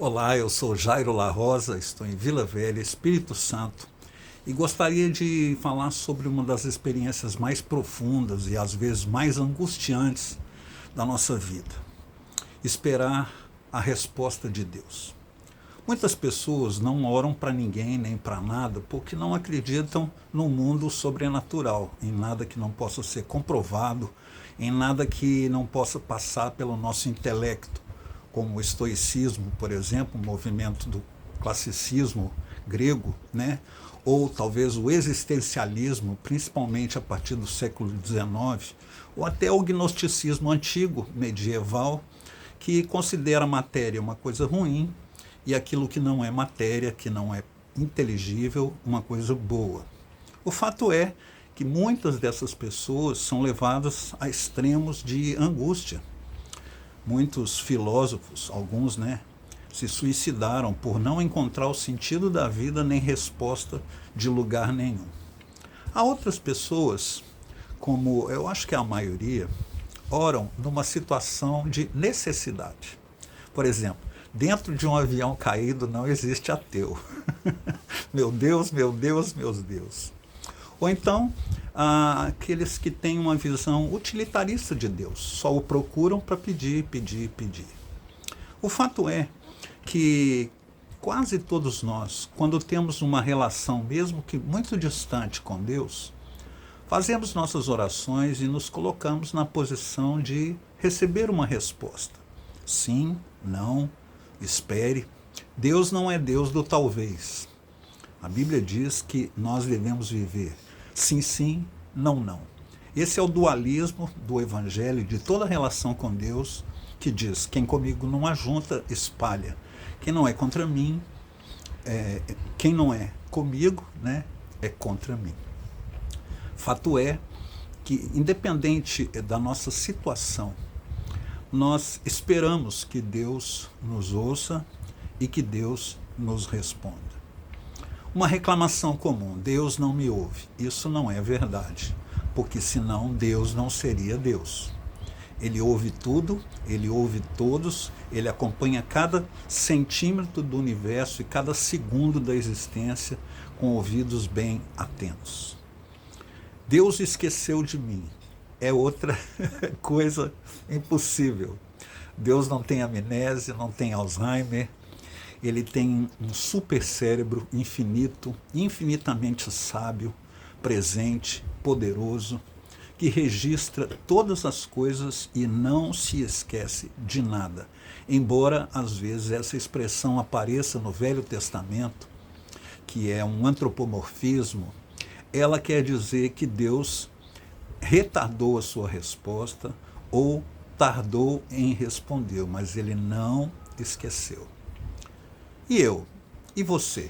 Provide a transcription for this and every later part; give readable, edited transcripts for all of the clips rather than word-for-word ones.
Olá, eu sou Jairo La Rosa, estou em Vila Velha, Espírito Santo, e gostaria de falar sobre uma das experiências mais profundas e às vezes mais angustiantes da nossa vida: esperar a resposta de Deus. Muitas pessoas não oram para ninguém nem para nada porque não acreditam no mundo sobrenatural, em nada que não possa ser comprovado, em nada que não possa passar pelo nosso intelecto, como o estoicismo, por exemplo, o movimento do classicismo grego, né? Ou talvez o existencialismo, principalmente a partir do século XIX, ou até o gnosticismo antigo, medieval, que considera a matéria uma coisa ruim e aquilo que não é matéria, que não é inteligível, uma coisa boa. O fato é que muitas dessas pessoas são levadas a extremos de angústia. Muitos filósofos, alguns, se suicidaram por não encontrar o sentido da vida nem resposta de lugar nenhum. Há outras pessoas, como eu acho que é a maioria, oram numa situação de necessidade. Por exemplo, dentro de um avião caído não existe ateu. Meu Deus, meu Deus, meu Deus. Ou então, aqueles que têm uma visão utilitarista de Deus, só o procuram para pedir, pedir, pedir. O fato é que quase todos nós, quando temos uma relação, mesmo que muito distante com Deus, fazemos nossas orações e nos colocamos na posição de receber uma resposta. Sim, não, espere. Deus não é Deus do talvez. A Bíblia diz que nós devemos viver sim, sim, não, não. Esse é o dualismo do Evangelho, de toda relação com Deus, que diz: quem comigo não ajunta, espalha. Quem não é contra mim, quem não é comigo, é contra mim. Fato é que, independente da nossa situação, nós esperamos que Deus nos ouça e que Deus nos responda. Uma reclamação comum: Deus não me ouve. Isso não é verdade, porque senão Deus não seria Deus. Ele ouve tudo, ele ouve todos, ele acompanha cada centímetro do universo e cada segundo da existência com ouvidos bem atentos. Deus esqueceu de mim. É outra coisa impossível. Deus não tem amnésia, não tem Alzheimer. Ele tem um super cérebro infinito, infinitamente sábio, presente, poderoso, que registra todas as coisas e não se esquece de nada. Embora, às vezes, essa expressão apareça no Velho Testamento, que é um antropomorfismo, ela quer dizer que Deus retardou a sua resposta ou tardou em responder, mas ele não esqueceu. E eu? E você?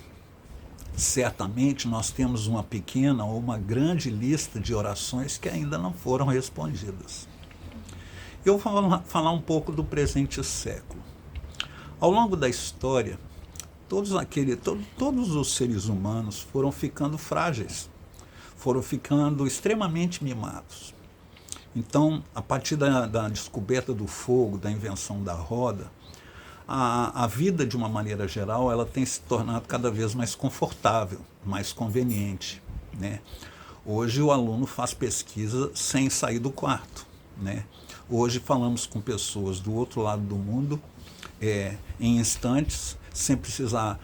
Certamente nós temos uma pequena ou uma grande lista de orações que ainda não foram respondidas. Eu vou falar um pouco do presente século. Ao longo da história, todos os seres humanos foram ficando frágeis, foram ficando extremamente mimados. Então, a partir da descoberta do fogo, da invenção da roda, a vida, de uma maneira geral, ela tem se tornado cada vez mais confortável, mais conveniente. Hoje o aluno faz pesquisa sem sair do quarto. Hoje falamos com pessoas do outro lado do mundo em instantes, sem precisar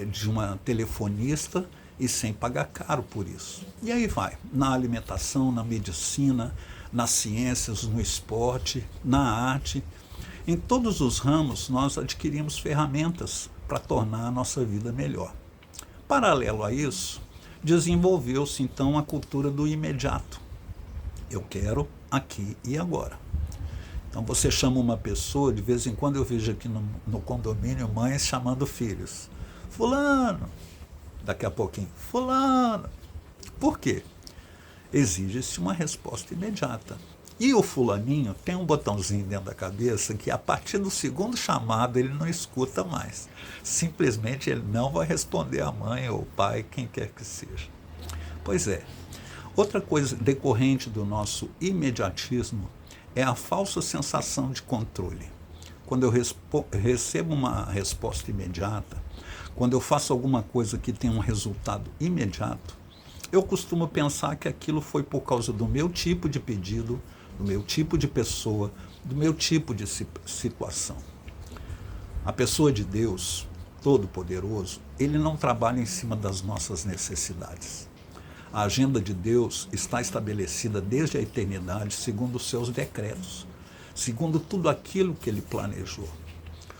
de uma telefonista e sem pagar caro por isso. E aí vai, na alimentação, na medicina, nas ciências, no esporte, na arte. Em todos os ramos, nós adquirimos ferramentas para tornar a nossa vida melhor. Paralelo a isso, desenvolveu-se então a cultura do imediato. Eu quero aqui e agora. Então você chama uma pessoa, de vez em quando eu vejo aqui no condomínio mães chamando filhos. Fulano, daqui a pouquinho, fulano. Por quê? Exige-se uma resposta imediata. E o fulaninho tem um botãozinho dentro da cabeça que, a partir do segundo chamado, ele não escuta mais. Simplesmente ele não vai responder a mãe ou o pai, quem quer que seja. Pois é. Outra coisa decorrente do nosso imediatismo é a falsa sensação de controle. quando eu recebo uma resposta imediata, quando eu faço alguma coisa que tem um resultado imediato, eu costumo pensar que aquilo foi por causa do meu tipo de pedido, do meu tipo de pessoa, do meu tipo de situação. A pessoa de Deus, Todo-Poderoso, ele não trabalha em cima das nossas necessidades. A agenda de Deus está estabelecida desde a eternidade, segundo os seus decretos, segundo tudo aquilo que ele planejou.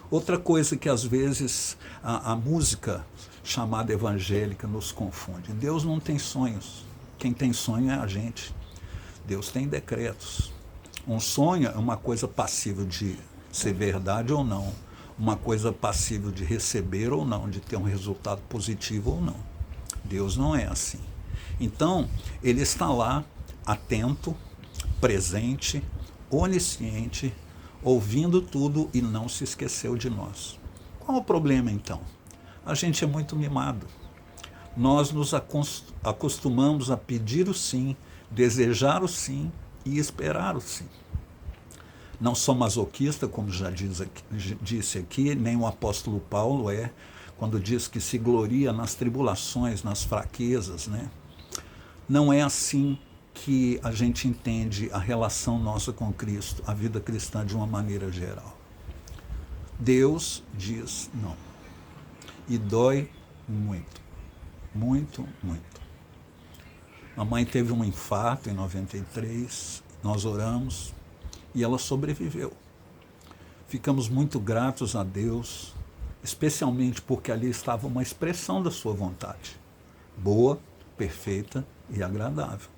Outra coisa que às vezes a música chamada evangélica nos confunde. Deus não tem sonhos. Quem tem sonho é a gente. Deus tem decretos. Um sonho é uma coisa passível de ser verdade ou não. Uma coisa passível de receber ou não, de ter um resultado positivo ou não. Deus não é assim. Então, ele está lá, atento, presente, onisciente, ouvindo tudo e não se esqueceu de nós. Qual o problema, então? A gente é muito mimado. Nós nos acostumamos a pedir o sim, desejar o sim e esperar o sim. Não sou masoquista, como já disse aqui, nem o apóstolo Paulo é, quando diz que se gloria nas tribulações, nas fraquezas, né? Não é assim que a gente entende a relação nossa com Cristo, a vida cristã de uma maneira geral. Deus diz não. E dói muito, muito, muito. A mãe teve um infarto em 93, nós oramos e ela sobreviveu. Ficamos muito gratos a Deus, especialmente porque ali estava uma expressão da sua vontade, boa, perfeita e agradável.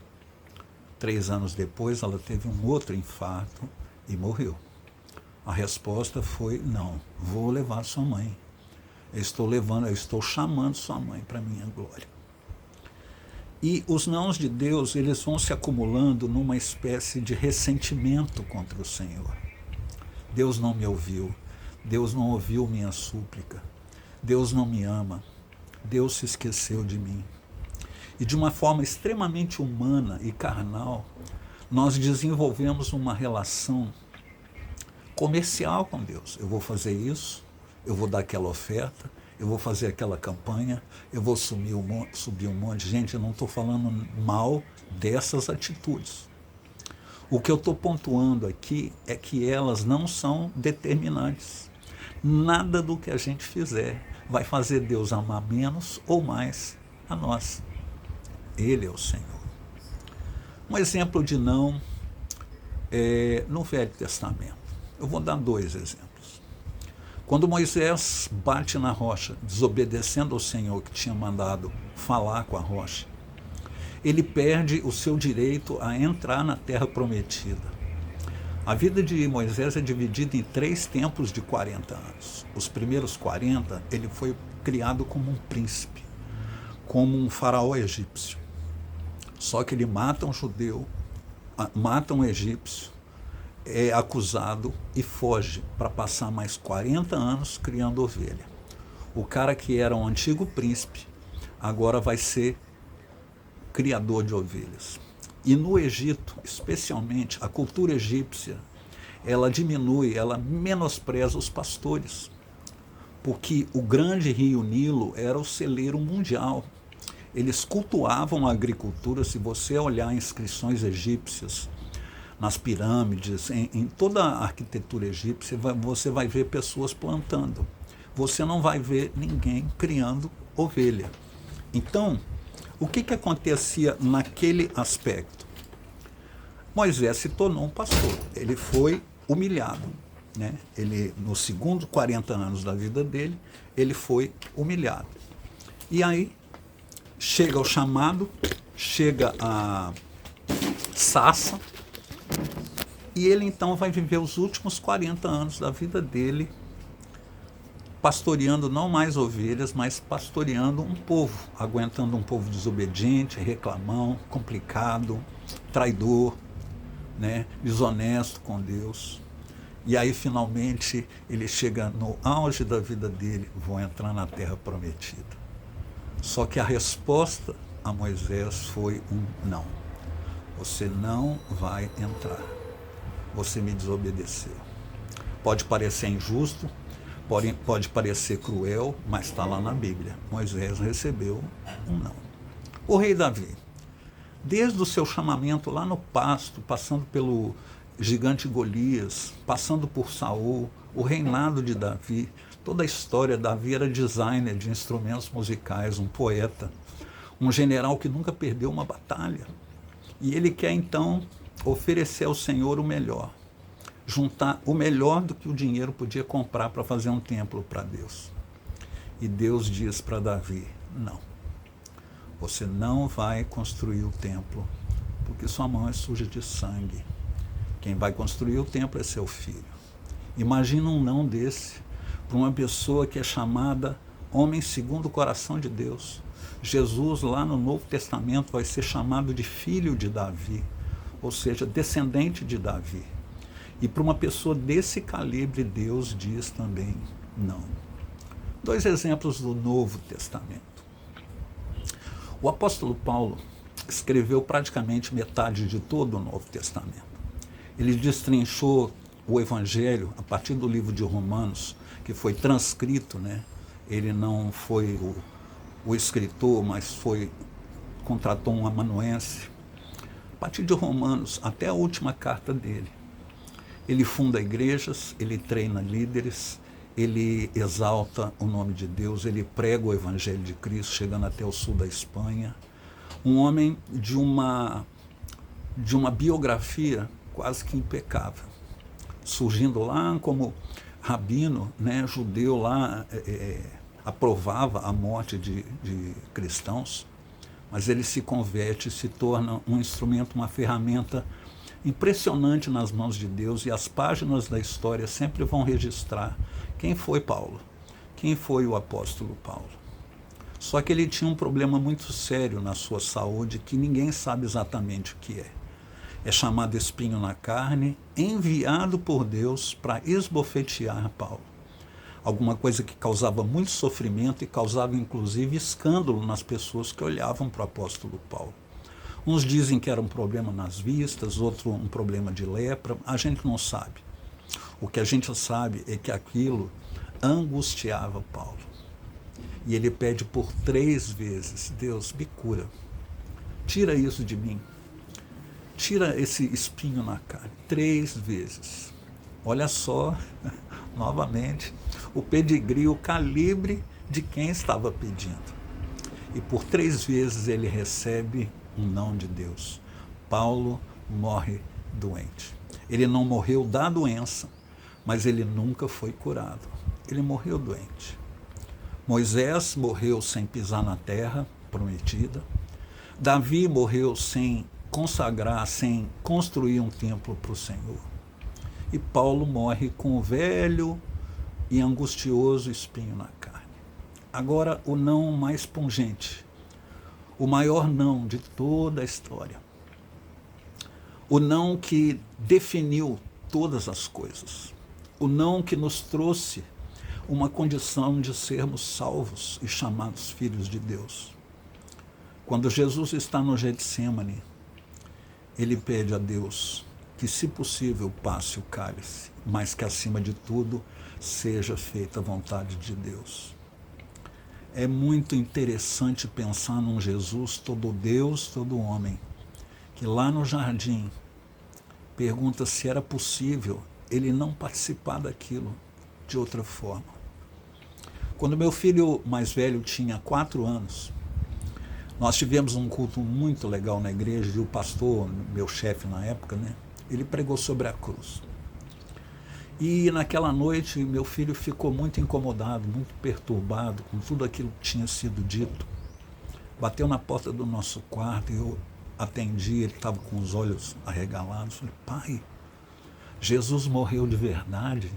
3 anos depois, ela teve um outro infarto e morreu. A resposta foi: não, vou levar sua mãe. Eu estou chamando sua mãe para a minha glória. E os nãos de Deus, eles vão se acumulando numa espécie de ressentimento contra o Senhor. Deus não me ouviu, Deus não ouviu minha súplica, Deus não me ama, Deus se esqueceu de mim. E de uma forma extremamente humana e carnal, nós desenvolvemos uma relação comercial com Deus. Eu vou fazer isso, eu vou dar aquela oferta, eu vou fazer aquela campanha, eu vou subir um monte. Gente, eu não estou falando mal dessas atitudes. O que eu estou pontuando aqui é que elas não são determinantes. Nada do que a gente fizer vai fazer Deus amar menos ou mais a nós. Ele é o Senhor. Um exemplo de não é no Velho Testamento. Eu vou dar 2 exemplos. Quando Moisés bate na rocha, desobedecendo ao Senhor que tinha mandado falar com a rocha, ele perde o seu direito a entrar na terra prometida. A vida de Moisés é dividida em 3 tempos de 40 anos. Os primeiros 40, ele foi criado como um príncipe, como um faraó egípcio. Só que ele mata um judeu, mata um egípcio, é acusado e foge para passar mais 40 anos criando ovelha. O cara que era um antigo príncipe agora vai ser criador de ovelhas. E no Egito, especialmente, a cultura egípcia, ela diminui, ela menospreza os pastores, porque o grande rio Nilo era o celeiro mundial. Eles cultuavam a agricultura. Se você olhar inscrições egípcias, nas pirâmides, em toda a arquitetura egípcia, você vai ver pessoas plantando. Você não vai ver ninguém criando ovelha. Então, o que acontecia naquele aspecto? Moisés se tornou um pastor. Ele foi humilhado, né? Ele, nos segundos 40 anos da vida dele, ele foi humilhado. E aí, chega o chamado, chega a sarça, e ele então vai viver os últimos 40 anos da vida dele pastoreando não mais ovelhas, mas pastoreando um povo, aguentando um povo desobediente, reclamão, complicado, traidor, né, desonesto com Deus. E aí finalmente ele chega no auge da vida dele: vou entrar na terra prometida. Só que a resposta a Moisés foi um não. Você não vai entrar. Você me desobedeceu. Pode parecer injusto, pode parecer cruel, mas está lá na Bíblia. Moisés recebeu um não. O rei Davi, desde o seu chamamento lá no pasto, passando pelo gigante Golias, passando por Saul, o reinado de Davi, toda a história. Davi era designer de instrumentos musicais, um poeta, um general que nunca perdeu uma batalha. E ele quer então oferecer ao Senhor o melhor, juntar o melhor do que o dinheiro podia comprar para fazer um templo para Deus. E Deus diz para Davi: não, você não vai construir o templo, porque sua mão é suja de sangue. Quem vai construir o templo é seu filho. Imagina um não desse para uma pessoa que é chamada homem segundo o coração de Deus. Jesus, lá no Novo Testamento, vai ser chamado de filho de Davi, ou seja, descendente de Davi. E para uma pessoa desse calibre, Deus diz também não. 2 exemplos do Novo Testamento. O apóstolo Paulo escreveu praticamente metade de todo o Novo Testamento. Ele destrinchou o Evangelho a partir do livro de Romanos, que foi transcrito, né? Ele não foi o escritor, mas contratou um amanuense. A partir de Romanos até a última carta dele. Ele funda igrejas, ele treina líderes, ele exalta o nome de Deus, ele prega o Evangelho de Cristo, chegando até o sul da Espanha. Um homem de uma biografia quase que impecável. Surgindo lá como rabino, né, judeu lá, aprovava a morte de cristãos, mas ele se converte, se torna um instrumento, uma ferramenta impressionante nas mãos de Deus, e as páginas da história sempre vão registrar quem foi Paulo, quem foi o apóstolo Paulo. Só que ele tinha um problema muito sério na sua saúde, que ninguém sabe exatamente o que é. É chamado espinho na carne, enviado por Deus para esbofetear Paulo. Alguma coisa que causava muito sofrimento e causava inclusive escândalo nas pessoas que olhavam para o apóstolo Paulo. Uns dizem que era um problema nas vistas, outro um problema de lepra, a gente não sabe. O que a gente sabe é que aquilo angustiava Paulo. E ele pede por 3 vezes: Deus, me cura, tira isso de mim, tira esse espinho na carne. 3 vezes. Olha só, novamente, o pedigree, o calibre de quem estava pedindo. E por 3 vezes ele recebe um não de Deus. Paulo morre doente. Ele não morreu da doença, mas ele nunca foi curado. Ele morreu doente. Moisés morreu sem pisar na terra prometida. Davi morreu sem consagrar, sem construir um templo para o Senhor. E Paulo morre com o velho e angustioso espinho na carne. Agora, o não mais pungente, o maior não de toda a história. O não que definiu todas as coisas. O não que nos trouxe uma condição de sermos salvos e chamados filhos de Deus. Quando Jesus está no Getsêmani, ele pede a Deus que, se possível, passe o cálice, mas que, acima de tudo, seja feita a vontade de Deus. É muito interessante pensar num Jesus, todo Deus, todo homem, que lá no jardim pergunta se era possível ele não participar daquilo de outra forma. Quando meu filho mais velho tinha 4 anos, nós tivemos um culto muito legal na igreja, e o pastor, meu chefe na época, né, ele pregou sobre a cruz. E naquela noite meu filho ficou muito incomodado, muito perturbado com tudo aquilo que tinha sido dito. Bateu na porta do nosso quarto e eu atendi, ele estava com os olhos arregalados. Falei: pai, Jesus morreu de verdade?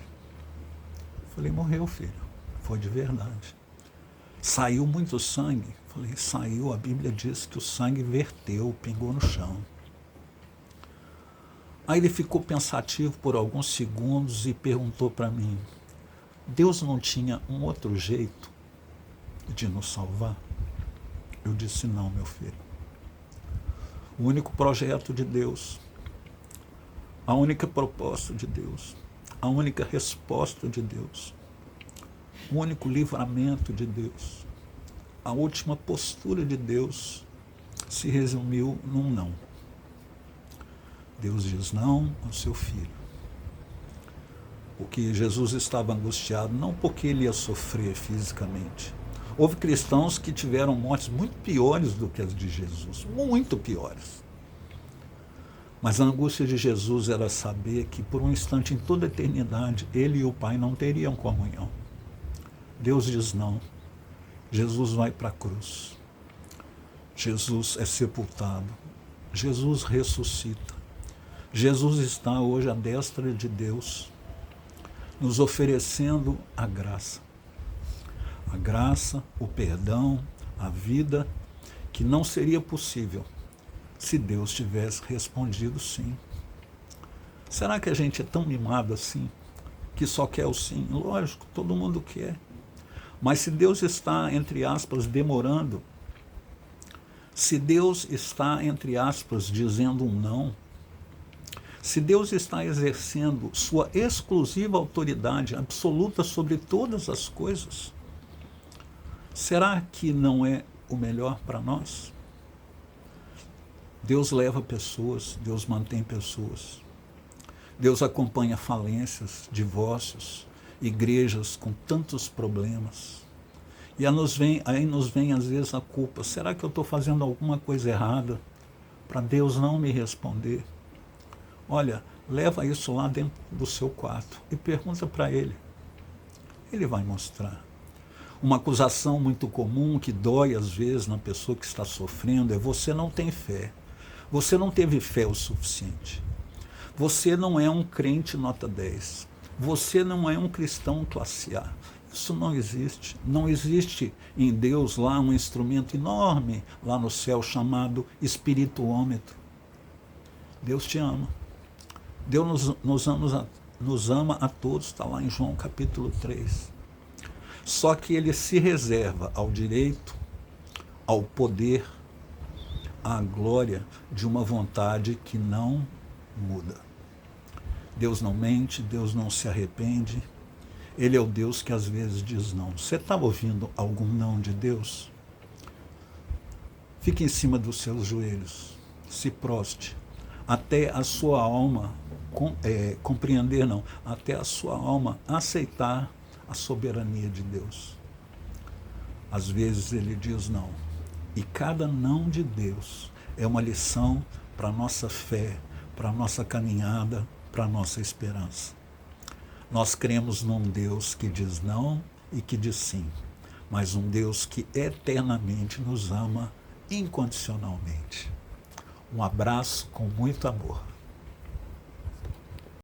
Falei: morreu, filho, foi de verdade. Saiu muito sangue? Falei: saiu, a Bíblia diz que o sangue verteu, pingou no chão. Aí ele ficou pensativo por alguns segundos e perguntou para mim: Deus não tinha um outro jeito de nos salvar? Eu disse: não, meu filho. O único projeto de Deus, a única proposta de Deus a única resposta de Deus, o único livramento de Deus, a última postura de Deus se resumiu num não. Deus diz não ao seu filho. Porque Jesus estava angustiado, não porque ele ia sofrer fisicamente. Houve cristãos que tiveram mortes muito piores do que as de Jesus, muito piores. Mas a angústia de Jesus era saber que por um instante, em toda a eternidade, ele e o Pai não teriam comunhão. Deus diz não. Jesus vai para a cruz. Jesus é sepultado. Jesus ressuscita. Jesus está hoje à destra de Deus, nos oferecendo a graça. A graça, o perdão, a vida, que não seria possível se Deus tivesse respondido sim. Será que a gente é tão mimado assim, que só quer o sim? Lógico, todo mundo quer. Mas se Deus está, entre aspas, demorando, se Deus está, entre aspas, dizendo um não, se Deus está exercendo sua exclusiva autoridade absoluta sobre todas as coisas, será que não é o melhor para nós? Deus leva pessoas, Deus mantém pessoas. Deus acompanha falências, divórcios, igrejas com tantos problemas. E aí nos vem às vezes a culpa. Será que eu estou fazendo alguma coisa errada para Deus não me responder? Olha, leva isso lá dentro do seu quarto e pergunta para Ele. Ele vai mostrar. Uma acusação muito comum que dói às vezes na pessoa que está sofrendo é: você não tem fé. Você não teve fé o suficiente. Você não é um crente nota 10. Você não é um cristão classe A. Isso não existe. Não existe em Deus lá um instrumento enorme lá no céu chamado espirituômetro. Deus te ama. Deus nos ama a todos, está lá em João capítulo 3. Só que ele se reserva ao direito, ao poder, à glória de uma vontade que não muda. Deus não mente, Deus não se arrepende. Ele é o Deus que às vezes diz não. Você está ouvindo algum não de Deus? Fique em cima dos seus joelhos, se proste, até a sua alma compreender, não, até a sua alma aceitar a soberania de Deus. Às vezes ele diz não. E cada não de Deus é uma lição para a nossa fé, para a nossa caminhada, para a nossa esperança. Nós cremos num Deus que diz não e que diz sim, mas um Deus que eternamente nos ama incondicionalmente. Um abraço com muito amor.